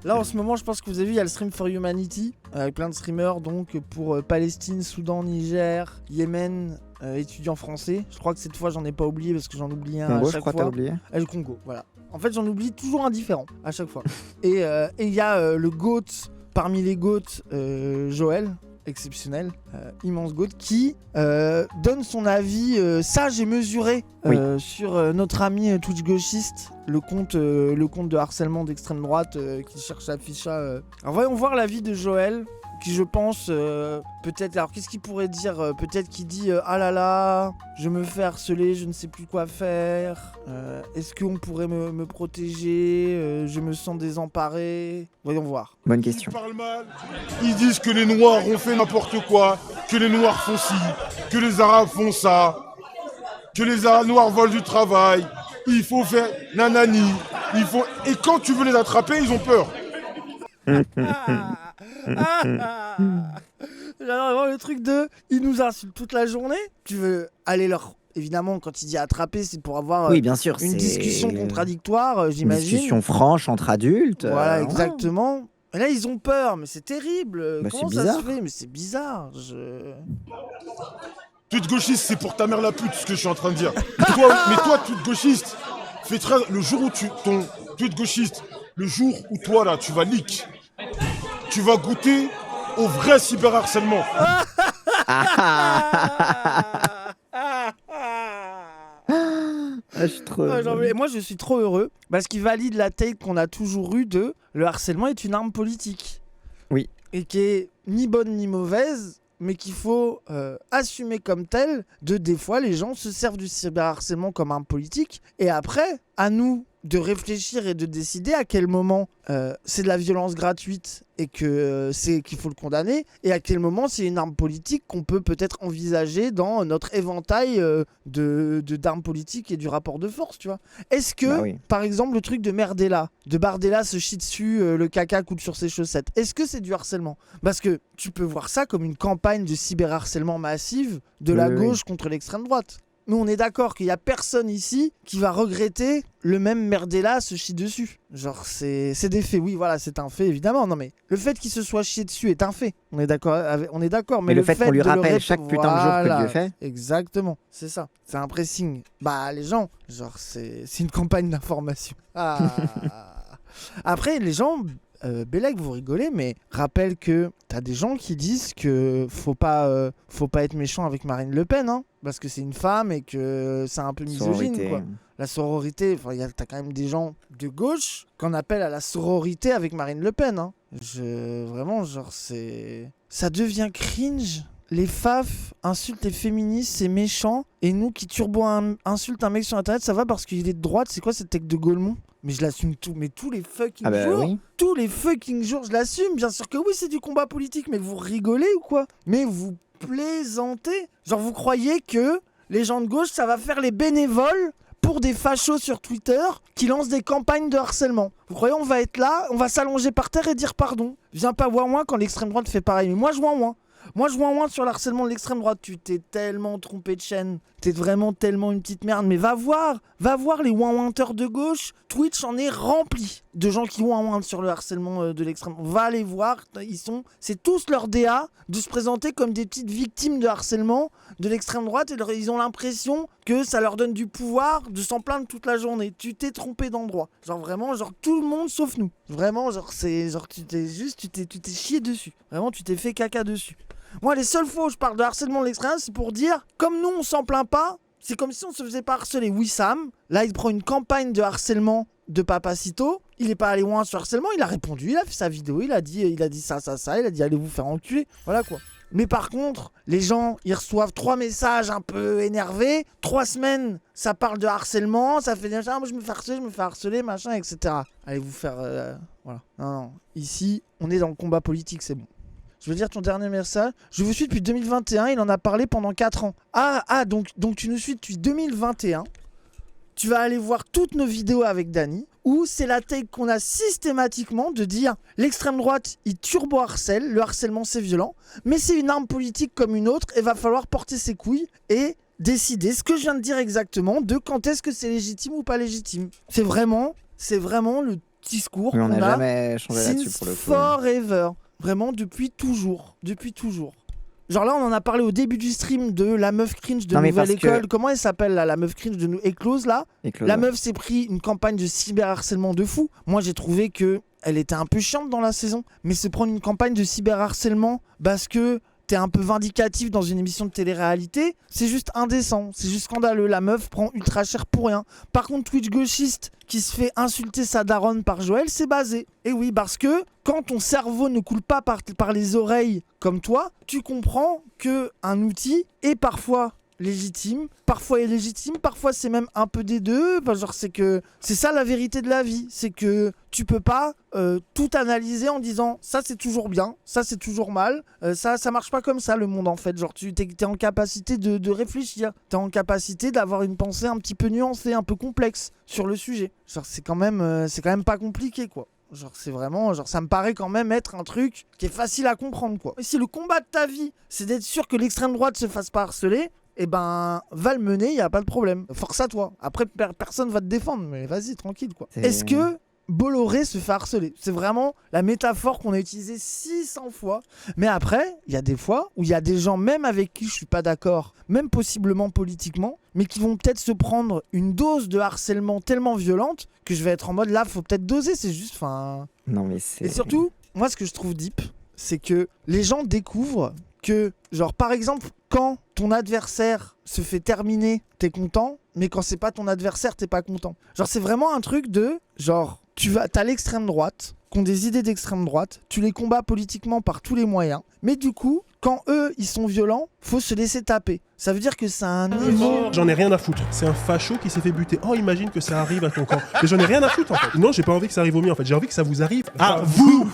Là en ce moment, je pense que vous avez vu, il y a le Stream for Humanity avec plein de streamers donc pour Palestine, Soudan, Niger, Yémen, étudiants français. Je crois que cette fois, j'en ai pas oublié parce que j'en oublie un Congo, à je chaque crois que fois. t'as oublié. Le Congo, voilà. En fait, j'en oublie toujours un différent à chaque fois. Et il y a le GOAT, parmi les GOAT, Joël, exceptionnel, immense GOAT, qui donne son avis sage et mesuré sur notre ami Twitch gauchiste, le compte de harcèlement d'extrême droite qui cherche à afficher. Alors voyons voir l'avis de Joël, qui je pense peut-être, alors qu'est-ce qu'il pourrait dire, peut-être qu'il dit ah là là, je me fais harceler, je ne sais plus quoi faire, est-ce qu'on pourrait me protéger, je me sens désemparé, voyons voir. Bonne question. Ils parlent mal, ils disent que les Noirs ont fait n'importe quoi, que les Noirs font ci, que les Arabes font ça, que les Noirs volent du travail, il faut faire nanani, il faut... Et quand tu veux les attraper, ils ont peur. J'adore vraiment le truc de ils nous insultent toute la journée, tu veux aller leur... Évidemment, quand il dit attraper, c'est pour avoir Oui, bien sûr, une c'est discussion contradictoire, une j'imagine. discussion franche entre adultes. Voilà, exactement. Et là, ils ont peur, mais c'est terrible. Bah, Comment c'est ça bizarre. se fait? Mais c'est bizarre. Tweet gauchiste, c'est pour ta mère la pute, ce que je suis en train de dire. Mais toi, tweet gauchiste, fais très... Le jour où ton tweet gauchiste, le jour où toi, là, tu vas leak, tu vas goûter au vrai cyberharcèlement. Je suis trop... Moi, je suis trop heureux parce qu'il valide la take qu'on a toujours eue de le harcèlement est une arme politique. Oui. Et qui est ni bonne ni mauvaise, mais qu'il faut assumer comme tel. Des fois, les gens se servent du cyberharcèlement comme arme politique. Et après, à nous de réfléchir et de décider à quel moment c'est de la violence gratuite et que qu'il faut le condamner, et à quel moment c'est une arme politique qu'on peut peut-être envisager dans notre éventail d'armes politiques et du rapport de force, tu vois. Est-ce que, par exemple, le truc de Bardella se chie dessus, le caca coule sur ses chaussettes, est-ce que c'est du harcèlement? Parce que tu peux voir ça comme une campagne de cyberharcèlement massive de la gauche contre l'extrême droite. Nous, on est d'accord qu'il n'y a personne ici qui va regretter le même Merdella se chie dessus. Genre, c'est des faits. Oui, voilà, c'est un fait, évidemment. Non, mais le fait qu'il se soit chié dessus est un fait. On est d'accord. Mais le fait qu'on lui rappelle chaque putain de jour que Dieu fait. Exactement, c'est ça. C'est un pressing. Bah, les gens, genre, c'est une campagne d'information. Après, les gens... Bellec, vous rigolez, mais rappelle que t'as des gens qui disent que faut pas être méchant avec Marine Le Pen, hein, parce que c'est une femme et que c'est un peu misogyne, quoi. La sororité, t'as quand même des gens de gauche qu'on appelle à la sororité avec Marine Le Pen, hein. Vraiment, genre, ça devient cringe. Les faf insultent les féministes, c'est méchant. Et nous qui insultent un mec sur internet, ça va parce qu'il est de droite. C'est quoi cette tech de Gaulmont? Mais je l'assume tout, mais tous les fucking jours, tous les fucking jours, je l'assume. Bien sûr que oui, c'est du combat politique, mais vous rigolez ou quoi? Mais vous plaisantez? Genre, vous croyez que les gens de gauche, ça va faire les bénévoles pour des fachos sur Twitter qui lancent des campagnes de harcèlement? Vous croyez on va être là, on va s'allonger par terre et dire pardon? Viens pas voir moi quand l'extrême droite fait pareil, mais moi je vois moi. Moi, je vois moins sur le harcèlement de l'extrême droite. Tu t'es tellement trompé de chaîne. T'es vraiment tellement une petite merde. Mais va voir les ouin-ouinteurs de gauche. Twitch en est rempli de gens qui ouin-ouintent sur le harcèlement de l'extrême droite. Va les voir. C'est tous leur DA de se présenter comme des petites victimes de harcèlement de l'extrême droite. Et ils ont l'impression que ça leur donne du pouvoir de s'en plaindre toute la journée. Tu t'es trompé d'endroit. Genre vraiment, genre tout le monde sauf nous. Vraiment, genre tu t'es chié dessus. Vraiment, tu t'es fait caca dessus. Moi, les seules fois où je parle de harcèlement de l'extrême, c'est pour dire, comme nous, on s'en plaint pas, c'est comme si on se faisait pas harceler. Wissam, là, il prend une campagne de harcèlement de Papacito. Il est pas allé loin sur harcèlement, il a répondu, il a fait sa vidéo, il a dit ça, il a dit allez vous faire enculer. Voilà quoi. Mais par contre, les gens, ils reçoivent 3 messages un peu énervés. 3 semaines, ça parle de harcèlement, ça fait des moi je me fais harceler, machin, etc. Allez vous faire... voilà. Non. Ici, on est dans le combat politique, c'est bon. Je veux dire ton dernier message. Je vous suis depuis 2021, il en a parlé pendant 4 ans. Donc tu nous suis depuis 2021. Tu vas aller voir toutes nos vidéos avec Dany, où c'est la take qu'on a systématiquement de dire l'extrême droite, il turbo-harcèle, le harcèlement c'est violent, mais c'est une arme politique comme une autre, et va falloir porter ses couilles et décider ce que je viens de dire exactement de quand est-ce que c'est légitime ou pas légitime. C'est vraiment le discours Mais on qu'on n'a a jamais changé là-dessus since pour le coup. forever. Vraiment, depuis toujours. Genre là, on en a parlé au début du stream de la meuf cringe de Non, mais Nouvelle parce que- École. Comment elle s'appelle là, la meuf cringe de Éclose là? Éclose, La ouais. meuf s'est pris une campagne de cyberharcèlement de fou. Moi, j'ai trouvé que elle était un peu chiante dans la saison. Mais se prendre une campagne de cyberharcèlement parce que t'es un peu vindicatif dans une émission de télé-réalité, c'est juste indécent. C'est juste scandaleux. La meuf prend ultra cher pour rien. Par contre, Twitch gauchiste qui se fait insulter sa daronne par Joël, c'est basé. Et oui, parce que quand ton cerveau ne coule pas par les oreilles comme toi, tu comprends que un outil est parfois légitime, parfois illégitime, parfois c'est même un peu des deux. Enfin, genre c'est ça la vérité de la vie, c'est que tu peux pas tout analyser en disant ça c'est toujours bien, ça c'est toujours mal, ça marche pas comme ça le monde en fait. Genre tu t'es en capacité de réfléchir, t'es en capacité d'avoir une pensée un petit peu nuancée, un peu complexe sur le sujet. Genre c'est quand même pas compliqué quoi. Genre c'est vraiment, genre ça me paraît quand même être un truc qui est facile à comprendre quoi. Et si le combat de ta vie c'est d'être sûr que l'extrême droite se fasse pas harceler, eh ben va le mener, y a pas de problème. Force à toi. Après personne va te défendre, mais vas-y tranquille quoi. Est-ce que Bolloré se fait harceler? C'est vraiment la métaphore qu'on a utilisée 600 fois. Mais après, il y a des fois où il y a des gens même avec qui je suis pas d'accord, même possiblement politiquement, mais qui vont peut-être se prendre une dose de harcèlement tellement violente que je vais être en mode là, faut peut-être doser, c'est juste, enfin... Non mais c'est... Et surtout, moi ce que je trouve deep, c'est que les gens découvrent que, genre par exemple, quand ton adversaire se fait terminer, t'es content, mais quand c'est pas ton adversaire, t'es pas content. Genre c'est vraiment un truc de, genre, t'as l'extrême droite, qui ont des idées d'extrême droite, tu les combats politiquement par tous les moyens, mais du coup, quand eux, ils sont violents, faut se laisser taper. Ça veut dire que c'est un niveau... J'en ai rien à foutre. C'est un facho qui s'est fait buter. Oh, imagine que ça arrive à ton camp. Mais j'en ai rien à foutre en fait. Non, j'ai pas envie que ça arrive au mien en fait. J'ai envie que ça vous arrive à vous.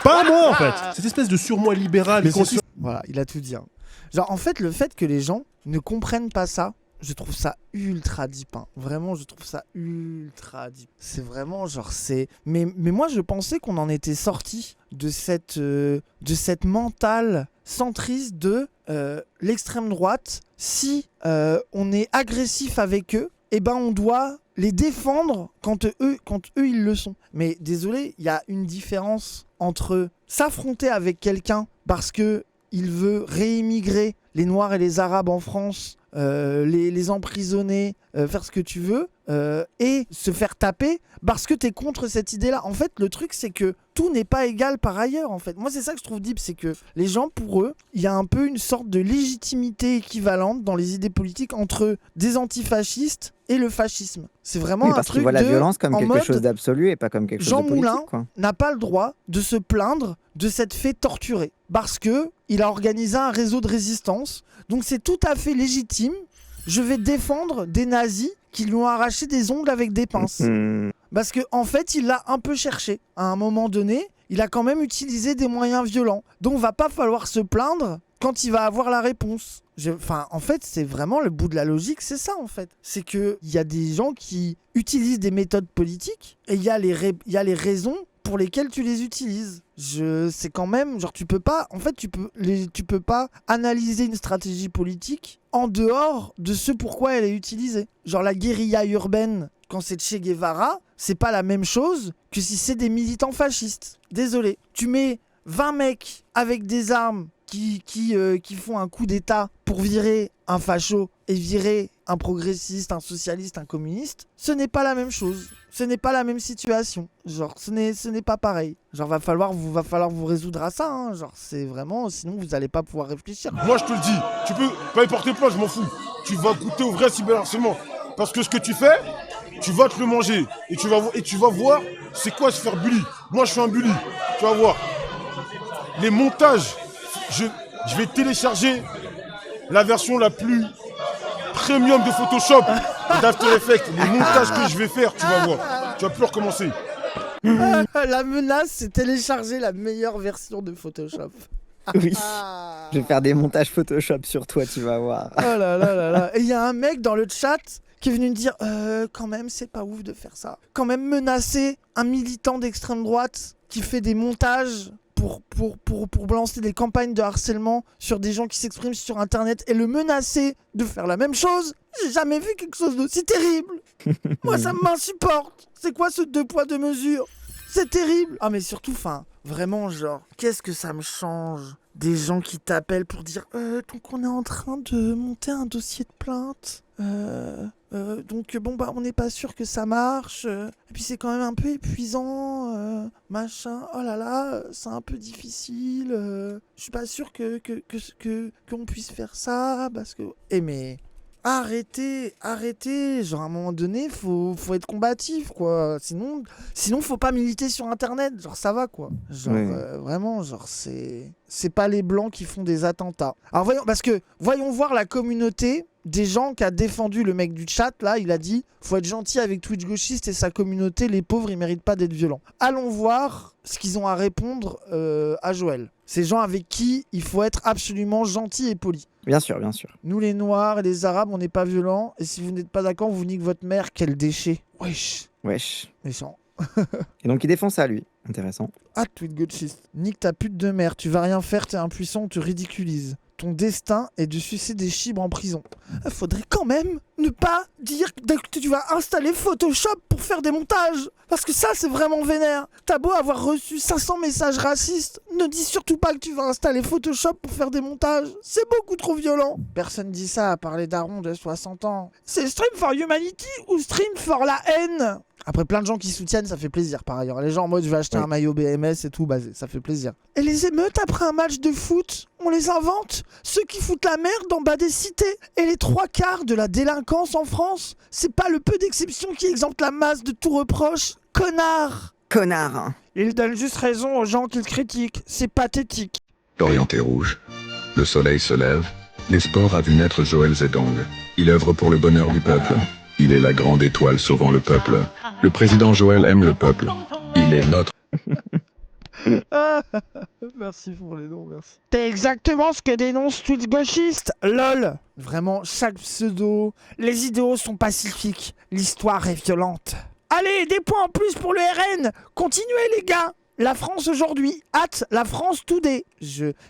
Pas à moi en fait. Cette espèce de surmoi libéral. Mais voilà, il a tout dit. Hein. Genre, en fait, le fait que les gens ne comprennent pas ça, je trouve ça ultra deep. Hein. Vraiment, je trouve ça ultra deep. C'est vraiment genre, c'est... Mais moi, je pensais qu'on en était sorti de cette mentale centriste de l'extrême droite. Si on est agressif avec eux, eh ben on doit les défendre quand eux ils le sont. Mais désolé, il y a une différence entre s'affronter avec quelqu'un parce que il veut réémigrer les Noirs et les Arabes en France, les emprisonner, faire ce que tu veux, et se faire taper parce que t'es contre cette idée-là. En fait, le truc, c'est que tout n'est pas égal par ailleurs, en fait. Moi, c'est ça que je trouve deep, c'est que les gens, pour eux, il y a un peu une sorte de légitimité équivalente dans les idées politiques entre des antifascistes et le fascisme. C'est vraiment un parce truc qu'ils voient la violence comme en quelque mode, chose d'absolu et pas comme quelque chose Jean de politique. Moulin Quoi. n'a pas le droit de se plaindre de s'être fait torturer parce que il a organisé un réseau de résistance. Donc c'est tout à fait légitime. Je vais défendre des nazis qui lui ont arraché des ongles avec des pinces. Parce que en fait, il l'a un peu cherché. À un moment donné, il a quand même utilisé des moyens violents. Donc va pas falloir se plaindre quand il va avoir la réponse. Enfin, en fait, c'est vraiment le bout de la logique, c'est ça en fait. C'est qu'il y a des gens qui utilisent des méthodes politiques et il y a les raisons pour lesquelles tu les utilises. C'est quand même, genre tu peux pas analyser une stratégie politique en dehors de ce pourquoi elle est utilisée. Genre la guérilla urbaine, quand c'est Che Guevara, c'est pas la même chose que si c'est des militants fascistes. Désolé, tu mets 20 mecs avec des armes qui font un coup d'état pour virer un facho et virer un progressiste, un socialiste, un communiste, ce n'est pas la même chose. Ce n'est pas la même situation. Genre, ce n'est pas pareil. Genre, va falloir vous résoudre à ça. Hein. Genre, c'est vraiment... Sinon, vous n'allez pas pouvoir réfléchir. Moi, je te le dis, tu peux pas y porter plainte, je m'en fous. Tu vas goûter au vrai cyberharcèlement. Parce que ce que tu fais, tu vas te le manger. Et tu vas voir c'est quoi se faire bully. Moi, je suis un bully. Tu vas voir. Les montages, je vais télécharger la version la plus premium de Photoshop, d'After Effects. Les montages que je vais faire, tu vas voir. Tu vas plus recommencer. La menace, c'est télécharger la meilleure version de Photoshop. Oui. Je vais faire des montages Photoshop sur toi, tu vas voir. Oh là là là là. Et il y a un mec dans le chat qui est venu me dire quand même, c'est pas ouf de faire ça. Quand même menacer un militant d'extrême droite qui fait des montages pour balancer des campagnes de harcèlement sur des gens qui s'expriment sur internet et le menacer de faire la même chose, j'ai jamais vu quelque chose d'aussi terrible. Moi ça m'insupporte. C'est quoi ce 2 poids 2 mesures? C'est terrible. Ah mais surtout, vraiment genre, qu'est-ce que ça me change des gens qui t'appellent pour dire donc on est en train de monter un dossier de plainte. Donc bon bah on n'est pas sûr que ça marche. Et puis c'est quand même un peu épuisant, machin. Oh là là, c'est un peu difficile. Je suis pas sûr qu'on puisse faire ça parce que. Mais arrêtez. Genre à un moment donné, faut être combatif quoi. Sinon faut pas militer sur internet. Genre ça va quoi. Genre vraiment genre c'est pas les blancs qui font des attentats. Alors voyons voir la communauté des gens qui a défendu le mec du chat là, il a dit faut être gentil avec Twitch gauchiste et sa communauté, les pauvres ils méritent pas d'être violents. Allons voir ce qu'ils ont à répondre à Joël. Ces gens avec qui il faut être absolument gentil et poli. Bien sûr. Nous les noirs et les arabes on n'est pas violents et si vous n'êtes pas d'accord vous niquez votre mère, quel déchet. Wesh. Méchant. Et donc il défend ça lui, intéressant. Ah Twitch gauchiste, nique ta pute de mère, tu vas rien faire, t'es impuissant, on te ridiculise. Ton destin est de sucer des chibres en prison. Faudrait quand même ne pas dire que tu vas installer Photoshop pour faire des montages. Parce que ça, c'est vraiment vénère. T'as beau avoir reçu 500 messages racistes, ne dis surtout pas que tu vas installer Photoshop pour faire des montages. C'est beaucoup trop violent. Personne dit ça à part les darons de 60 ans. C'est Stream for Humanity ou Stream for la haine? Après, plein de gens qui soutiennent, ça fait plaisir par ailleurs. Les gens en mode je vais acheter un maillot BMS et tout, ça fait plaisir. Et les émeutes après un match de foot, on les invente. Ceux qui foutent la merde en bas des cités. Et les 3/4 de la délinquance en France, c'est pas le peu d'exceptions qui exemptent la masse de tout reproche. Connard. Il donne juste raison aux gens qu'il critique. C'est pathétique. Orienté rouge. Le soleil se lève. Les sports a vu naître Joël Zedong. Il œuvre pour le bonheur du peuple. Il est la grande étoile sauvant le peuple. Le président Joël aime le peuple. Il est notre... Merci pour les noms, merci. T'es exactement ce que dénonce Twitch gauchiste, lol. Vraiment, chaque pseudo, les idéaux sont pacifiques, l'histoire est violente. Allez, des points en plus pour le RN. Continuez les gars. La France aujourd'hui, la France today.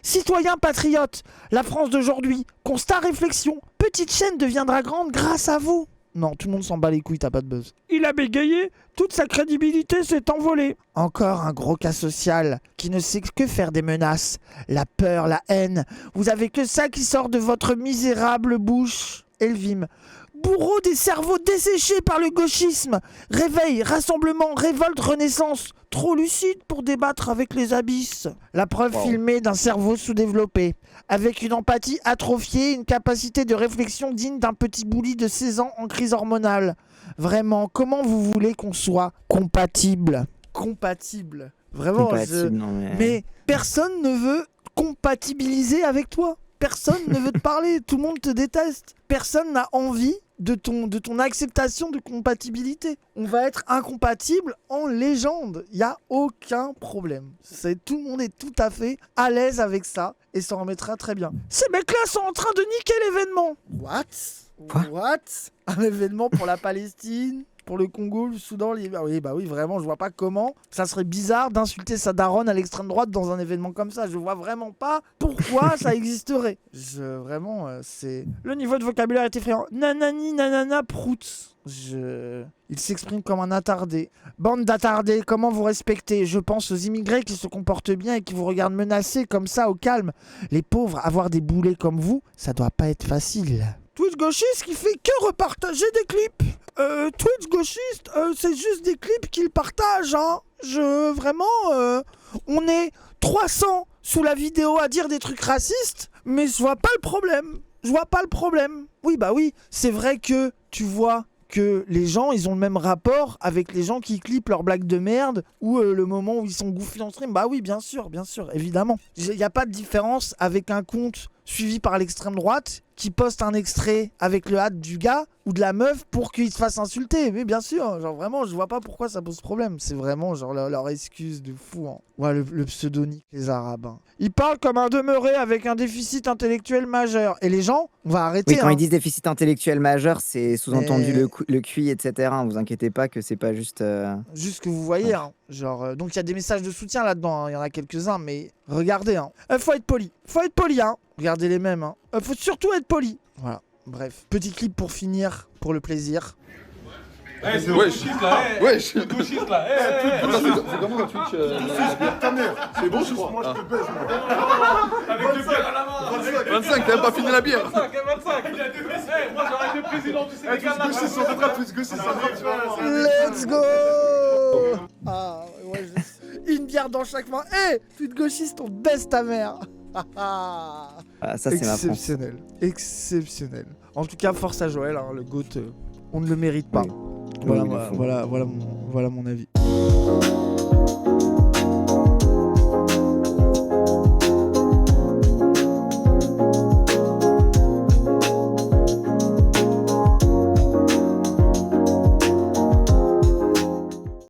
Citoyen patriote, la France d'aujourd'hui, constat réflexion. Petite chaîne deviendra grande grâce à vous. Non, tout le monde s'en bat les couilles, t'as pas de buzz. Il a bégayé, toute sa crédibilité s'est envolée. Encore un gros cas social qui ne sait que faire des menaces. La peur, la haine. Vous avez que ça qui sort de votre misérable bouche. Elvim. Bourreau des cerveaux desséchés par le gauchisme. Réveil, rassemblement, révolte, renaissance. Trop lucide pour débattre avec les abysses. La preuve filmée d'un cerveau sous-développé. Avec une empathie atrophiée, une capacité de réflexion digne d'un petit bouli de 16 ans en crise hormonale. Vraiment, comment vous voulez qu'on soit compatible? Vraiment, compatible, non, mais personne ne veut compatibiliser avec toi. Personne ne veut te parler, tout le monde te déteste. Personne n'a envie de ton acceptation de compatibilité. On va être incompatible en légende. Il n'y a aucun problème. Tout le monde est tout à fait à l'aise avec ça et s'en remettra très bien. Ces mecs-là sont en train de niquer l'événement. What? Un événement pour la Palestine, pour le Congo, le Soudan, oui, vraiment, je vois pas comment ça serait bizarre d'insulter sa daronne à l'extrême droite dans un événement comme ça. Je vois vraiment pas pourquoi ça existerait. Vraiment, c'est... Le niveau de vocabulaire est effrayant. Nanani, nanana, prout. Il s'exprime comme un attardé. Bande d'attardés, comment vous respectez? Je pense aux immigrés qui se comportent bien et qui vous regardent menacés comme ça, au calme. Les pauvres, avoir des boulets comme vous, ça doit pas être facile. Twitch gauchiste qui fait que repartager des clips. Twitch gauchiste, c'est juste des clips qu'il partage, hein. On est 300 sous la vidéo à dire des trucs racistes, mais je vois pas le problème. Oui, c'est vrai que tu vois que les gens, ils ont le même rapport avec les gens qui clippent leurs blagues de merde ou le moment où ils sont goofy en stream. Bah oui, bien sûr, évidemment. Il n'y a pas de différence avec un compte suivi par l'extrême droite qui poste un extrait avec le hâte du gars ou de la meuf pour qu'il se fasse insulter. Mais bien sûr, genre vraiment, je vois pas pourquoi ça pose problème. C'est vraiment genre leur excuse de fou. Hein. Ouais, le pseudonyme des Arabes. Hein. Ils parlent comme un demeuré avec un déficit intellectuel majeur. Et les gens, on va arrêter. Oui, quand ils disent déficit intellectuel majeur, c'est sous-entendu le QI, etc. Vous inquiétez pas que c'est pas juste... Juste que vous voyez, hein. Genre, donc il y a des messages de soutien là-dedans, hein. Il y en a quelques-uns, mais regardez, hein. Faut être poli, hein. Regardez les mêmes, hein. Faut surtout être poli. Voilà, bref. Petit clip pour finir, pour le plaisir. Eh, c'est Wesh. gauchiste là, eh. Wesh. Le gauchiste là, C'est comment la Twitch Ta mère. C'est bon, je crois. Moi, je te baise, moi. avec deux bières à la main. 25, t'as même pas fini la bière. 25, il a deux présidents. Eh, moi j'aurais été président du Sénégal là. Twitch, c'est droite, Twitch, gauche, c'est Let's go. Ah, ouais, une bière dans chaque main. Hé, tweet gauchiste, on baisse ta mère. Ah, ça, c'est ma France. Exceptionnel, exceptionnel. En tout cas, force à Joël, hein, le GOAT, on ne le mérite pas. Oui. Voilà, Oui, il le faut. voilà mon avis.